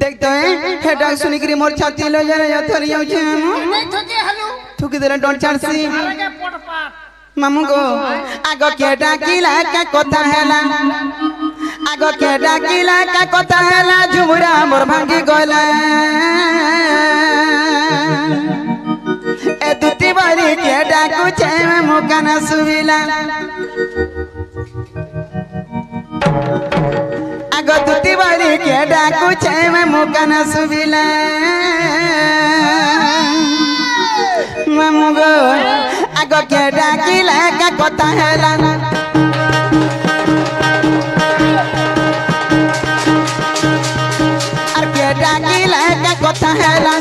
देखते हैं हेडा सुनी करी मोर छाती लो जरा थरी जाऊ छे नहीं थके हलू थुकी देले डोन चारसी आगे पोटपाट मामू गो आगो के डाकिला का कथा हैला आगो के डाकिला का कथा हैला झुमुरा मोर भांगी गला ए दुती बारी के डाकू छे मुकाना सुविला आगो दुती बारी के डाकू छे मुकाना सुविला मामू गो आगो के डाकिला का कथा हैला आर के डाकिला का कथा हैला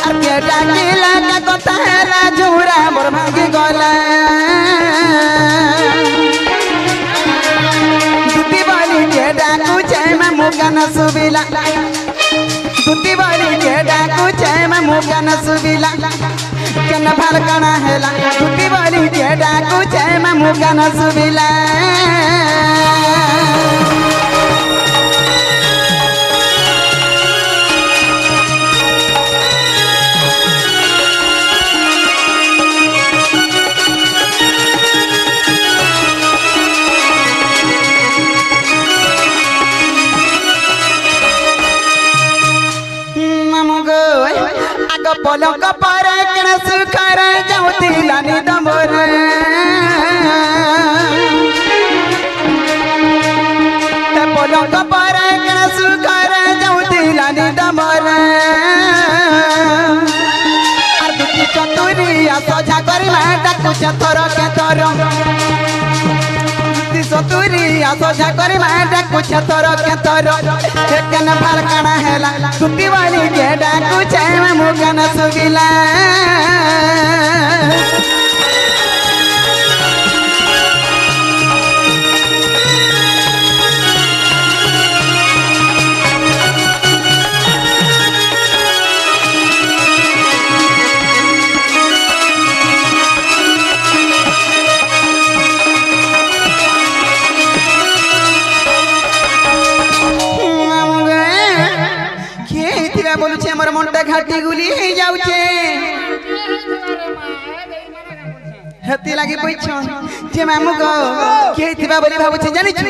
आर के डाकिला का कथा हैला झुरा मोर भांगी गला दुती बाली के डाकू छे मुकाना सुविला दुती बाली के डाकू छे मुकाना सुविला केन फालकना हैला दुती बाली के डाकू छे मुकाना सुविला पलक पर कण सुखर जाऊती लानी दमोर पलक पर कण सुखर जाऊती लानी दमोर और दुटी चतुरी सजा करी डाकू थर के थर सतुरी सजा करी डाकू थर के थर केन फालकना हैला दुटी वाली के डाकू छे मुकाना सुविला बोलू छे हमर मोंटा घाटी गुली हे जाऊ छे हेती लागी पैछन जे मामू गो के थिबा बोली भाबू छे जानि छु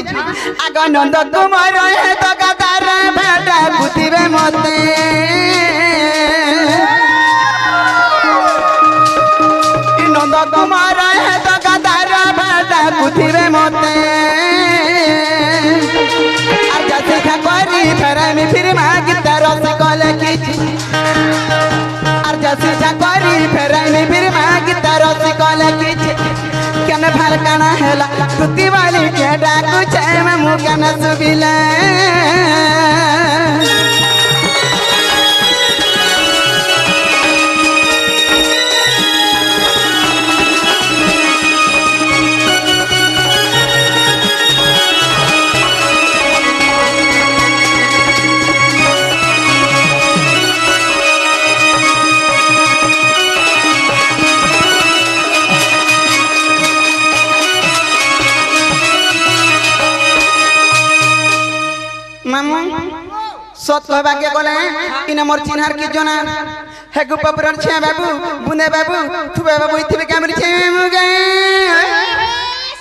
आग नंद कुमार हे तो गदार भाटा कुतिबे मते नंद कुमार हे तो गदार भाटा कुतिबे मते आज देखा करी फेरा में फिर मागी रस कले की और जैसे करी फेराई में फिर मागी रस कले की केन फालकना हैला दुती वाली के डाकू छे मुकाना सुविला सत कहबा के गले इन मोर चिन्हार की जना हे गुपपर छे बाबू बुंदे बाबू थुबे बाबू इथिबे कामरी छे मुगे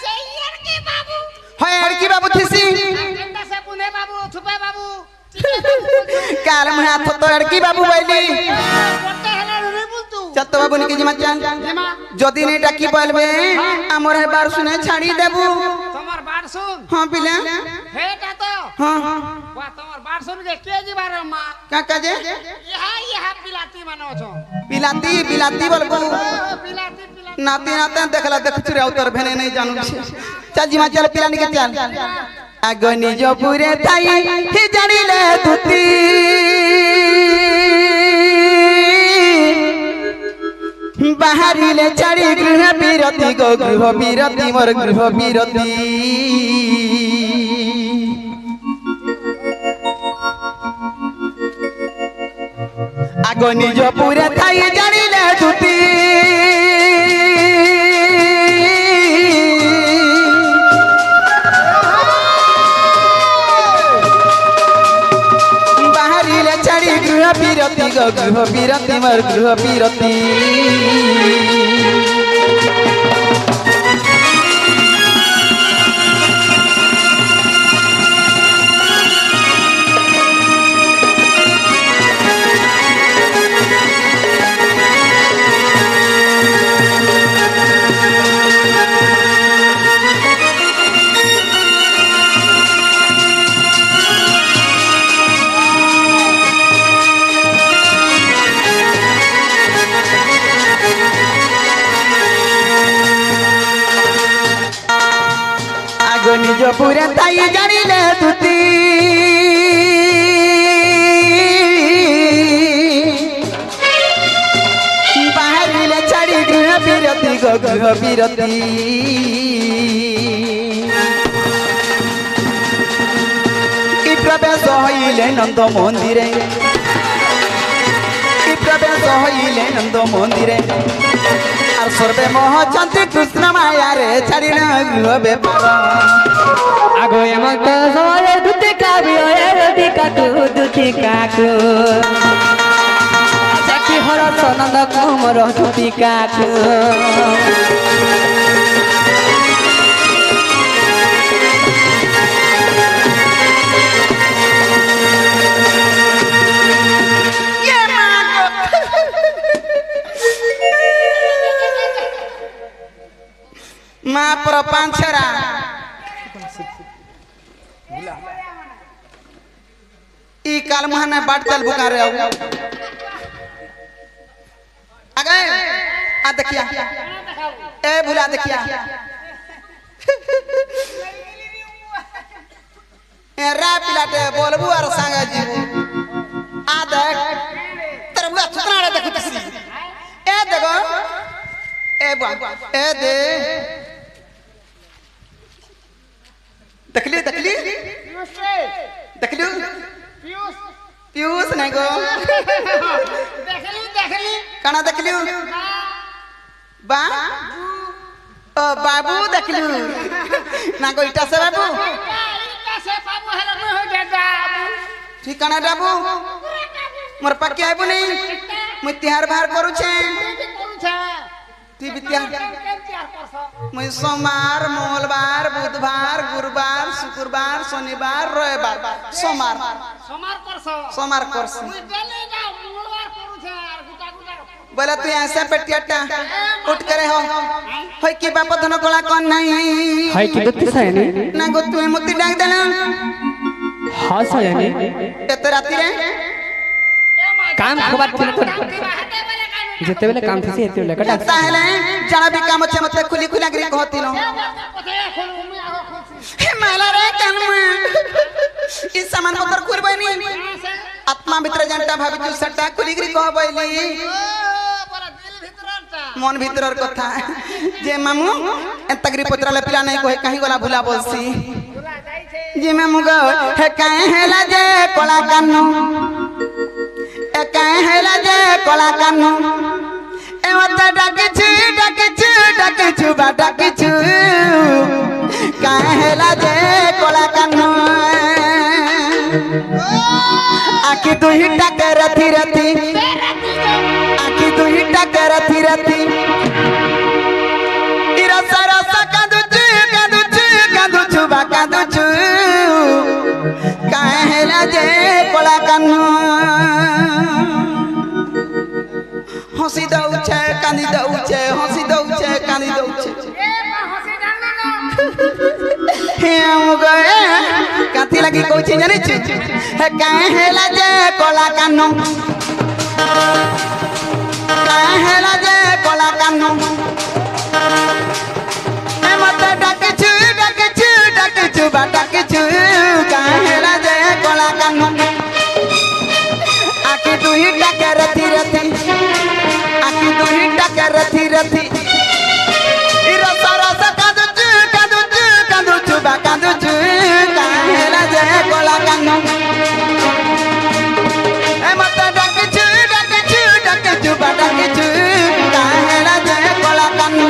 सेयर के बाबू होय अड़की बाबू थिसी केंदा से बुंदे बाबू थुपे बाबू काल में हाथ तो अड़की बाबू बोली कोटे हला रे बोल तू चत्तो बाबू नि के जिमा चान जदी ने डाकी बोलबे हमर है बार सुने छाड़ी देबू तमर बात सुन हां पिला हेटा तो हां हां वाह तमर बात सुन के जी बारे मां काका जे यहा पिलाती मानो छो पिलाती पिलाती बोलबू पिलाती नाती नाते देखला देख छुरे उतर भेने नहीं जानू छे चल जिमा चल पिलानी के चल आगो निज पुरे थाई ही जानिले धुती बाहरिले चढ़ी गृह बिरती गो गृह बिरती मोर गृह बिरती आगो निज पुरे थाई जानिले धुती গৃহ বিরতি গো গৃহ বিরতি মোর গৃহ বিরতি নিজ পুরে তাই জানিলে তুতি বাহারিলে ছাড়ি গৃহ বিরতি গো গৃহ বিরতি কি প্রবেশ হইলে নন্দ মন্দিরে কি প্রবেশ হইলে নন্দ মন্দিরে আর সর্বে মোহচন্তি কৃষ্ণ মায়ারে ছাড়ি না গৃহ বেপার আগো এমন্ত সময় দুটি কাবি দুটি কাকু দুটি কাকু চাকি হর সনন্দ কুমর দুটি কাকু মা প্রপাঞ্চরা ई काल महाना बाट चल बुका रे आगे आ देखिया ए भूला देखिया ए रा पिलाटे बोलबू और संग जीबू आ देख तेरे बुआ सुतना रे देखु तसी ए देखो ए बुआ ए दे देखली देखली देखली पीयूष नहीं गो देखली काना देखलियो बा ओ बाबू देखलियो ना गो इटा से बाबू ठिकाना डाबू मोर पक्के आइबू नहीं मुई तिहार बाहर करू छे ती बितिया मुई सोमवार मंगलवार बुधवार गुरुवार शुक्रवार शनिवार रविवार सोमवार सोमवार करस बोला तू ऐसा पेटियाटा उठ करे हो होय की बाप धन कोला कोन नहीं हाय की दुती सायने ना गो तू मुती डाक देला हां सायने एते राती रे काम खबर थिन तो जेते बेले काम थसी हेते बेले कटा ताहले जाना भी काम छे मते खुली खुला गिरी कहती नो हे माला रे कान में इस सामान पत्थर खुरबई नी आत्मा भीतर जानता भाभी तू सट्टा खुली गिरी कहबईली मन भीतर कथा जे मामू एतगरी पत्राले पिला नहीं कहे कहीं गला भुला बोलसी जे मामू गो हे काहे हेला जे कोला कानू ए काहे हेला जे कोला कानू ए मत डाकिछु बा डाकिछु काहे हेला जे कोला कानू आखी दुही टाके रथी रथी आखी दुही टाके रथी रथी इरा सारा सा कांदुचु बा कांदुचु काहे हेला जे कोला कानू हंसी दउछे कांदी दउछे हंसी दउछे कांदी दउछे हे गए काथी लगी कहछि जानि छु हे काहे हेला जे कोला कानू काहे हेला जे कोला कानू ए मते डाकिछु बा डाकिछु काहे हेला जे कोला कानू आखी दुही डाके रथी रथी आखी दुही डाके रथी रथी इरा सारा सा कांदुचु बा कांदुचु काहे हेला जे कोला कानू ए मते डाकिछु बा डाकिछु काहे हेला जे कोला कानू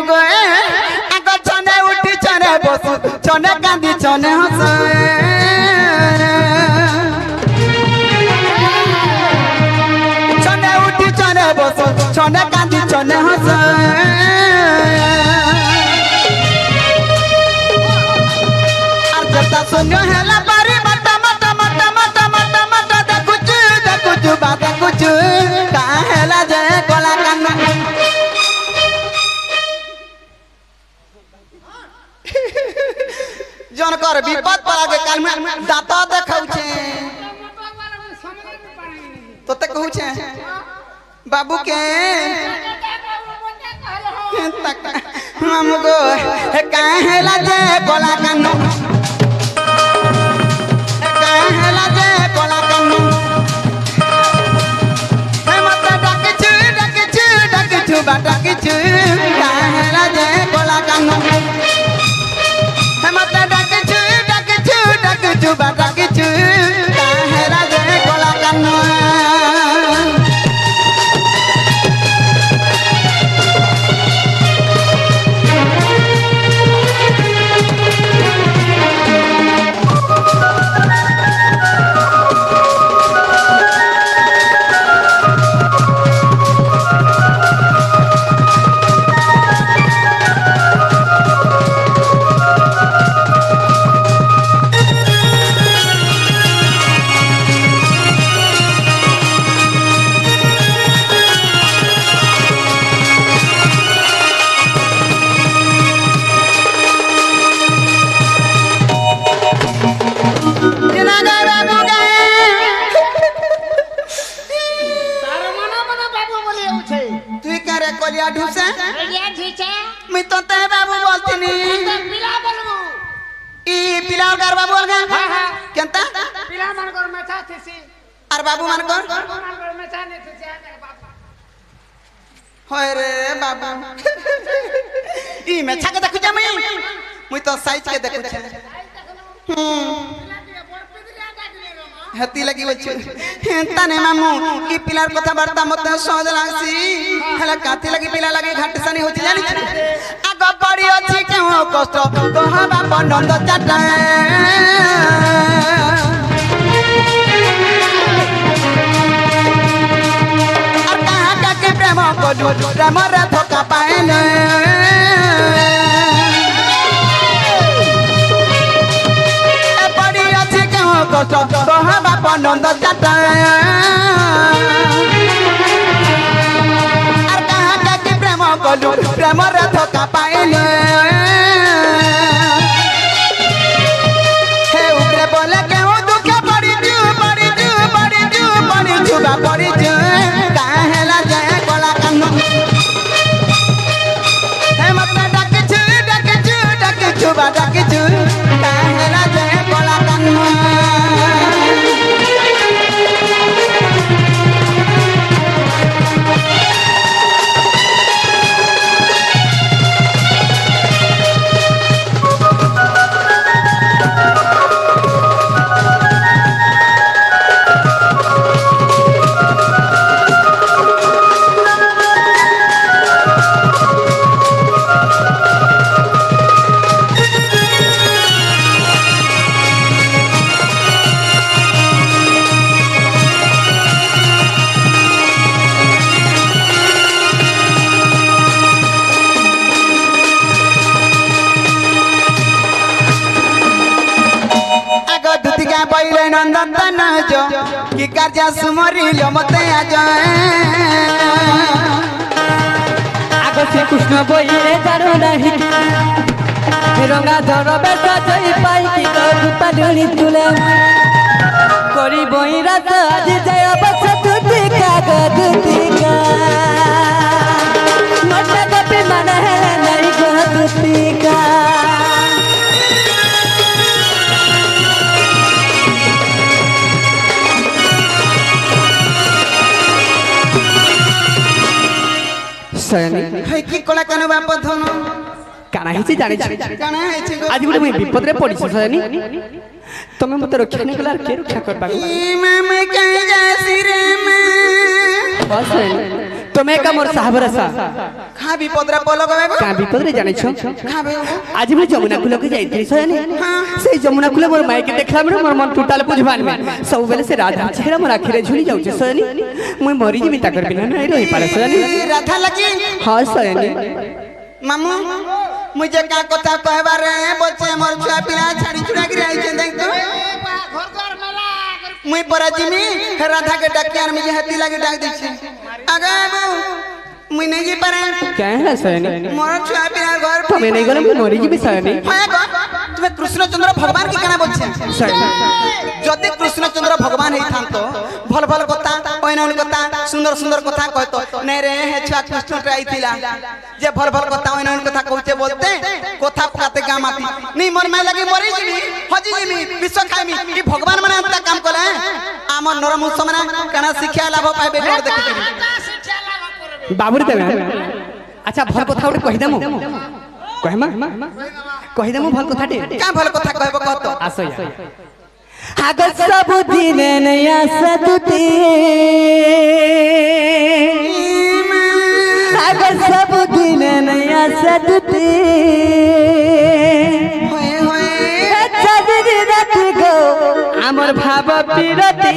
गो आग छने उठी छने बसु छने कांदी छने हस छने उठी छने बसु छने कांदी छने हस আর যেটা শূন্য হেলা পারি মাটা মাটা মাটা মাটা মাটা মাটা দেখুচু দেখুচু বা দেখুচু কা হেলা যে গলা কান্না জনকর বিপদ পড়াগে কাল মে দাঁত দেখাউছে তোতে কহুছে বাবু কে মামু গো হে কা হেলা যে গলা কান্না হে কা হেলা যে গলা কান্না হে মতে ডাকিছু ডাকিছু ডাকিছু বা ডাকিছু কা হেলা যে গলা কান্না হে মতে ডাকিছু ডাকিছু ডাকিছু বা ডাকিছু কা হেলা যে গলা কান্না কলিয়া ঢুসে এলিয়া ঠিছে মুই তো তে বাবু বলতিনি পিলা বলবো ই পিলা গার বাবু অলগা হ্যাঁ হ্যাঁ কেনতা পিলা মানকর মেছা থিসি আর বাবু মান কর মানকর মেছা নে থিসি বাবা হয় রে বাবু ই মেছা কে দেখু মুই মুই তো সাইজ কে দেখু হেতি লাগি বলছি তানে মামু ই পিলার কথা বার্তা মতে সহজ লাগছি হেলা কাতি লাগি পিলা লাগি ঘাটসানি হচ্ছে জানি আগ পড়ি ଅଛି কেউ কষ্ট কহবা পনন্দ চাটা আর কাহা কাকে প্রেম কলু প্রেমরে ধোকা পাইলে কষ্ট কহবা পনন্দ চাটা আর কাহা কাকে প্রেম কলু প্রেমরে ধোকা পাইলে হে উপরে বলে কেউ দুঃখে পড়িছু পড়িছু পড়িছু পড়িছু বা পড়িছু কাহা হেলা যায় গলা কান্ন হে মতে ডাকিছু ডাকিছু ডাকিছু বা ডাকিছু কাহা হেলা যায় গলা কান্ন বইলে নন্দন যো কি কার্য সুমরিল মতে আজ আগ শ্রীকৃষ্ণ বইলে জানো নাহি রঙা ধর বেশ জয় পাই কি দুটা ধুলি তুলে করি বই রাত আজ যায় অবশ্য দুটি কাগ দুটি গা মনে কপি মানে হেলে নাই গো দুটি গা হই কি কলা কানু বাপ ধন কানা হিছি জানিছি কানা হেছি গো আজ গুড়ে মুই বিপদরে পড়িছি সজানি তুমি মতে রক্ষা নাই গলা আর কে রক্ষা করবা ই মামে কাই যাসি রে মা বস তুমি কা মোর সাহাবরা সা খা বিপদরা পলক হবে কা বিপদরে জানিছ খাবে আজ মু যমুনা কুলকে যাইଥିଲି সয়নি সেই যমুনা কুলে মোর মাইকে দেখলা মানে মোর মন টুটাল বুঝবান মে সব বেলে সে রাধা চেহারা মোর আখিরে ঝুলি যাউছে সয়নি মুই মরি জিমি তাকর বিনা নাই রহি পারে সয়নি রাধা লাগি হ্যাঁ সয়নি মামু মুঝে কা কথা कहबार बोचे मोर छुआ पिला छाड़ी छुड़ा गिर आइछे देख तो घर द्वार मेला मुई परा जिमी राधा के डकियार में हती लागे डाक दै छी आगे मुई नहीं जी पारे क्या है सयनी मोर छुआ पिला घर তুমি नहीं গলে মুই মরি জিমি সয়নি हां गो তুমি कृष्णचंद्र भगवान की केना बोलछे সয়নি যদি कृष्णचंद्र भगवान हेई थान तो भल भल कथा ओइन कथा सुंदर सुंदर कथा कहतो नहीं रे हे छुआ कृष्ण रे आइथिला जे भल भल कथा ओइन कथा कहते बोलते कथा पकाते गामाती नहीं मन में लगे मरी जिमी हजी जिमी विश्व खाइमी ई भगवान माने अंता काम करे आम नरमुष माने केना शिक्षा लाभ पाइबे कर देखि शिक्षा लाभ करबे बाबुरी देवे अच्छा भल कथा उठे कहि देमु कहमा कहि देमु भल कथा टे का भल कथा कहबो कहतो आसया आगर सब दिन नया सदुते आगर सब दिन नया सदुते होए होए चाँदी रात गो आमर भाव पीरते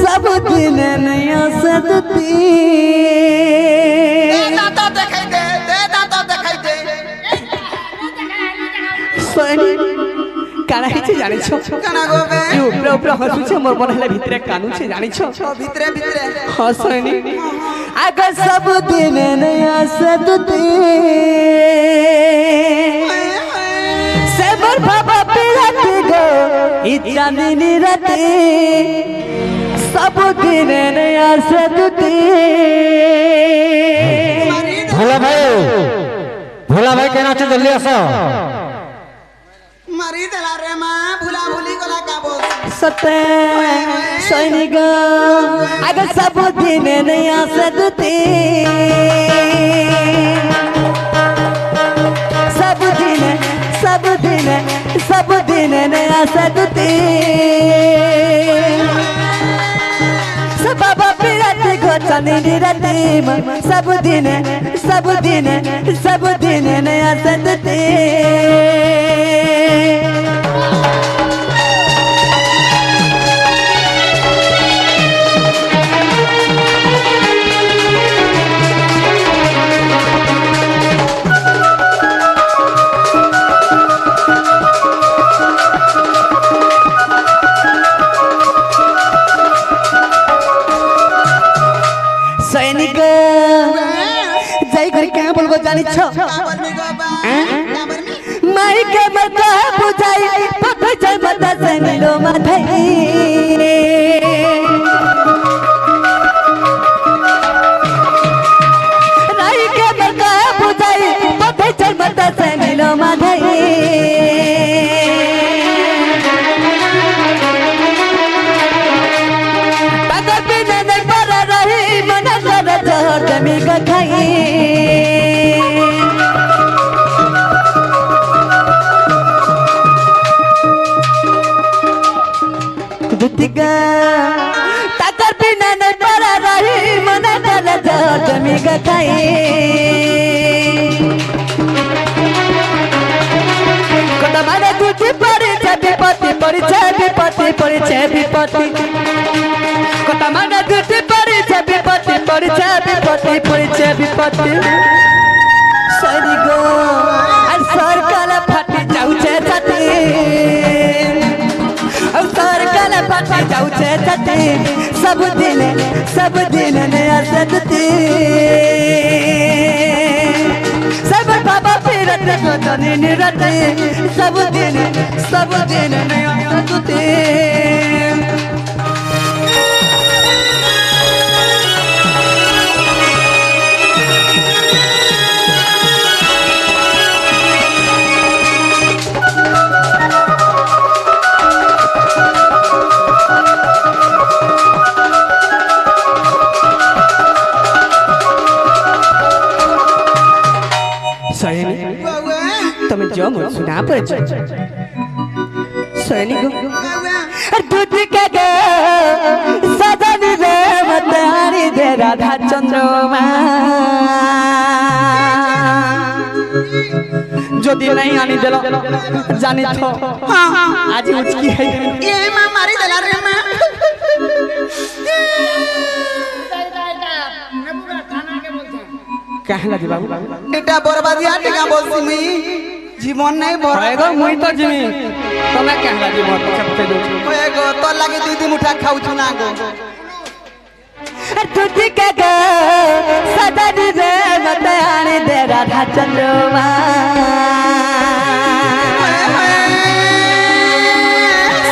सब दिन नया सदुते दाता देखाई दे दाता देखाई दे सयनी काना हिचे जानिछो काना गोबे ए ऊपर ऊपर हसुछे मोर मन हला भितरे कानुछे जानिछो भितरे भितरे हसयनी आगे सब दिन नया सदुते सेबर बाबा पिराते गो ई चांदनी राते सब दिन नया सदुते भोला भाई कहना चाहिए जल्दी आसो मारी देला रे मां भूला भूली गला का बोल सते सैनिक अगर सब दिन नया सदते सब दिन नया सदते सब बाबा पिराते घोचनी राते सब दिन नया सदते सैनिक जाई कर क्या बोलबो जानि छ माई के मता बुझाई पत जय मता से मिलो माथई राई के मता बुझाई पत जय मता से मिलो माथई जमी का खाई दुतिका ताकर बिना नहीं पड़ा रही मना चला जहर जमी का खाई कोटा मारे दूधी पड़ी विपत्ति कोटा मारे दूधी पड़ी विपत्ति सरी गो और सर काला फाटी जाउछे छाती और सर काला फाटी जाउछे छाती सब दिन नया सदती सब बाबा फिरत गोतनी निरते सब दिन नया सदती तमें जो सुना पर सैनिक दूध के गे सजन रे मत आनी दे राधा चंद्रमा যদি নাই আনি দিল জানি তো আজ উচকি है ये मां मारी देला रे मां কাহে লাগি বাবু এটা বরবাদিয়া টিকা বলছি মুই জীবন নাই বড় এগো মুই তো জিমি তুমি কাহে লাগি মত চপতে দউ ওয়ে গো তো লাগি দুই দিন মুঠা খাউছু না গো दूध के गे सजन रे मत आनी दे राधा चंद्रमा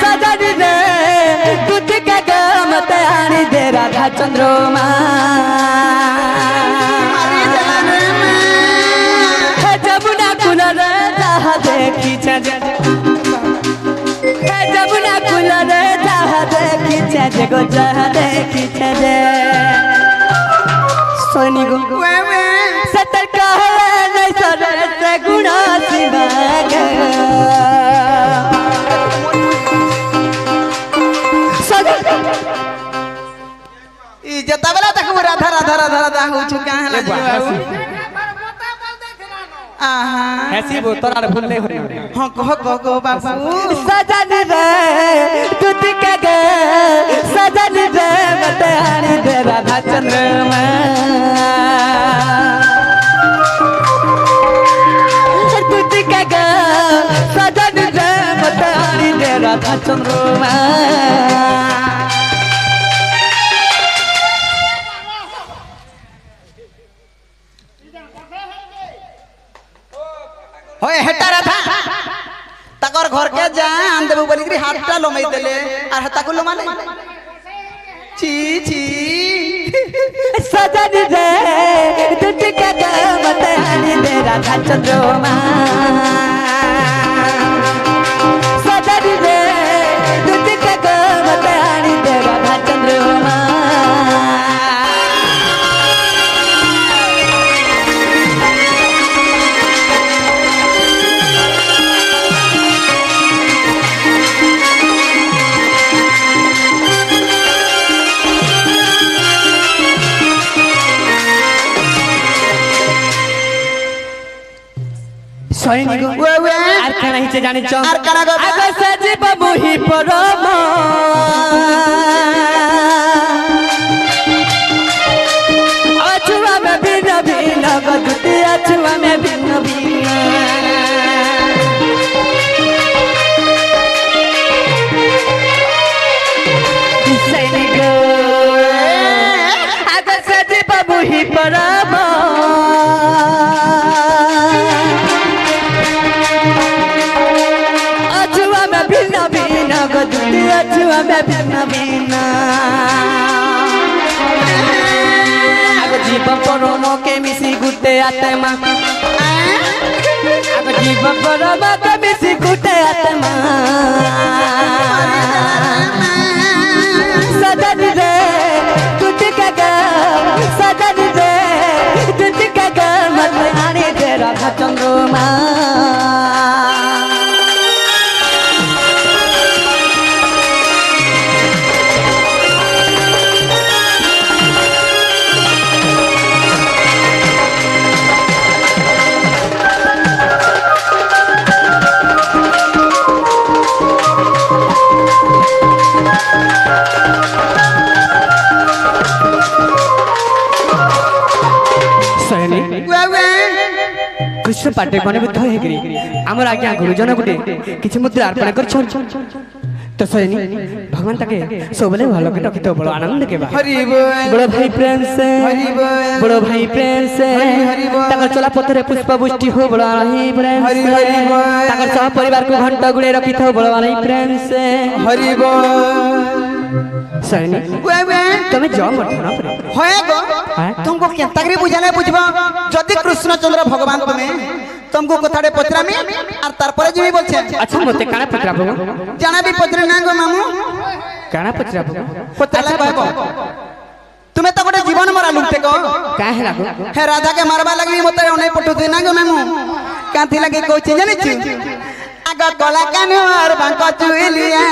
सजन रे दूध के गे मत आनी दे राधा चंद्रमा मारी देला रे मां जमुना कुल रे जहा देखी छे जमुना कुल रे जहा देखी छे गो जहा देखी छे सोनी गो वे वे सतर कहले नहीं सरे से गुणा सिवाग ई जता बेला तक राधा राधा राधा राधा होछु काहे लागी बाबू आहा ऐसी वो तोरा भूलने हो हां कहो बाबू सजन रे दूध के गे सजन रे मत आनी दे राधा चंद्रमा दूध के गे सजन रे मत आनी दे राधा चंद्रमा होय हेटा राधा तकर घर के जा आन देबो बोली कि हाथटा लमई देले और हता को लमाले छी छी सजन रे दूध के गे मत आनी दे राधा चंद्रमा सजन रे दूध के गे मत आनी दे राधा चंद्रमा সৈনিক वे वे আর কেন হিচে জানিছ আর কানা গো আগে সজীব মুহি পরম অছুয়া মে ভিন্ন ভিন্ন গদুতি অছুয়া মে ভিন্ন ভিন্ন সৈনিক আগে সজীব মুহি পরম अछुआ में भिन्न भिन्न गदुती अछुआ में भिन्न भिन्न आगो जीव परमो के मिसी गुटे आत्मा आगो जीव परमो के मिसी गुटे आत्मा सजन रे दूध के गे सजन रे दूध के गे मत आनी दे राधा चंद्रमा कृष्ण पाटे बने बुद्ध है गिरी आमर आज्ञा गुरुजन गुटे किछि मुद्रा अर्पण कर तो सैनी भगवान ताके सबले भालो के टकित बड़ आनंद के बा हरि बोल बड़ भाई प्रेम से हरि बोल बड़ भाई प्रेम से हरि बोल ताकर चला पथरे पुष्प पुष्टि हो बड़ रही प्रेम हरि से हरि बोल ताकर सह परिवार को घंटा गुड़े रखी थो बड़ रही प्रेम से हरि बोल सैनी वे वे तमे जाओ मत ना पड़े होए गो हाँ? तुमको केंता करी बुझाने बुझबो जदि कृष्णचंद्र भगवान तुम्हें तुमको कथाड़े पचरामी और तारपरे जीवी बोलछे अच्छा मते काना पत्रा बाबू जाना भी पचरे ना गो मामू काना पत्रा बाबू पचला कहबो तुम्हें तो गोटे जीवन मरा लुटे को काहे लागो हे राधा के मारबा लगी मते ओने पठो दे ना गो मामू कांथी लगे कोची जानि छु আগ কলা কানুয়ার বাঙ্ক চুইলিয়া